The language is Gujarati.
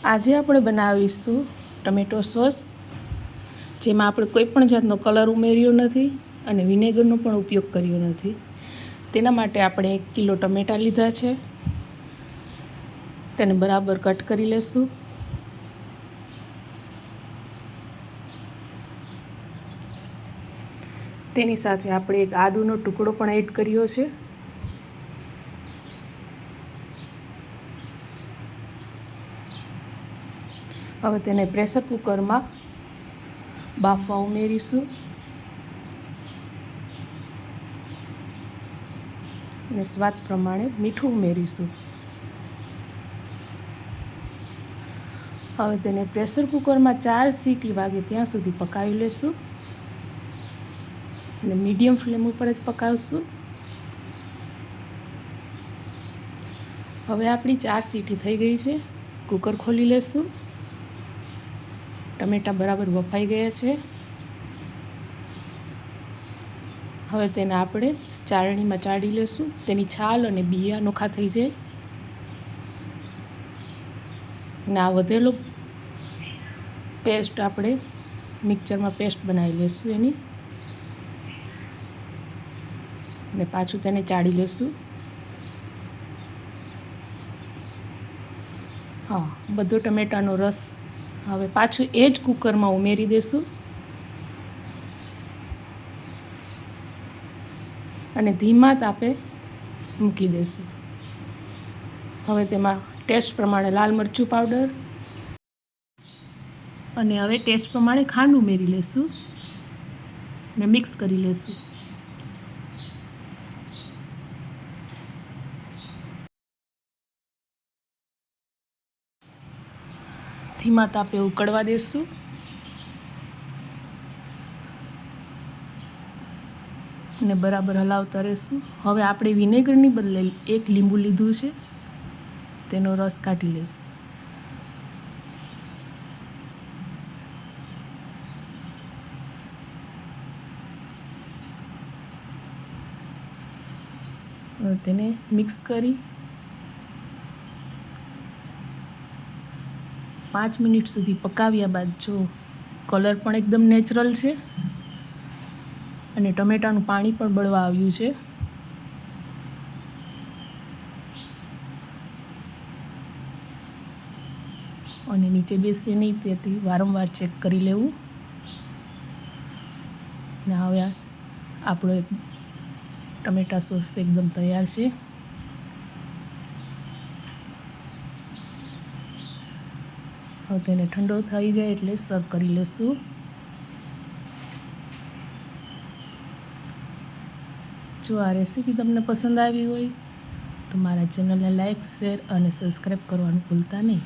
આજે આપણે બનાવીશું ટમેટો સોસ, જેમાં આપણે કોઈ પણ જાતનો કલર ઉમેર્યો નથી અને વિનેગરનો પણ ઉપયોગ કર્યો નથી. તેના માટે આપણે 1 કિલો ટમેટાં લીધા છે. તેને બરાબર કટ કરી લેશું. તેની સાથે આપણે એક આદુનો ટુકડો પણ એડ કર્યો છે. હવે તેને પ્રેશર કુકરમાં બાફવા ઉમેરીશું અને સ્વાદ પ્રમાણે મીઠું ઉમેરીશું. હવે તેને પ્રેશર કુકરમાં 4 સીટી વાગે ત્યાં સુધી પકાવી લેશું અને મીડિયમ ફ્લેમ ઉપર જ પકાવશું. હવે આપણી 4 સીટી થઈ ગઈ છે. કુકર ખોલી લેશું. ટમેટાં બરાબર બફાઈ ગયા છે. હવે તેને આપણે ચાળણીમાં ચાળી લેશું. તેની છાલ અને બિયા નોખા થઈ જાય. અને આ વધેલો પેસ્ટ આપણે મિક્સરમાં પેસ્ટ બનાવી લેશું એની, અને પાછું તેને ચાળી લેશું. હા, બધો ટમેટાનો રસ હવે પાછું એ જ કુકરમાં ઉમેરી દેશું અને ધીમા તાપે મૂકી દેશું. હવે તેમાં ટેસ્ટ પ્રમાણે લાલ મરચું પાવડર અને હવે ટેસ્ટ પ્રમાણે ખાંડ ઉમેરી લેશું ને મિક્સ કરી લેશું. ધીમા તાપે ઉકળવા દેશું. ને બરાબર હલાવતા રહેશું. હવે આપણે વિનેગરની બદલે 1 લીંબુ લીધું છે, તેનો રસ કાઢી લેશું. હવે તેને મિક્સ કરી 5 મિનિટ સુધી પકાવ્યા બાદ જો કલર પણ એકદમ નેચરલ છે અને ટમેટાનું પાણી પણ બળવા આવ્યું છે, અને નીચે બેસે નહીં તેથી વારંવાર ચેક કરી લેવું. અને હવે આપણો એક ટમેટા સોસ એકદમ તૈયાર છે. હવે તેને ઠંડો થઈ જાય એટલે સર્વ કરી લેશું. જો આ રેસીપી તમને પસંદ આવી હોય તો મારા ચેનલને લાઈક, શેર અને સબસ્ક્રાઈબ કરવાનું ભૂલતા નહીં.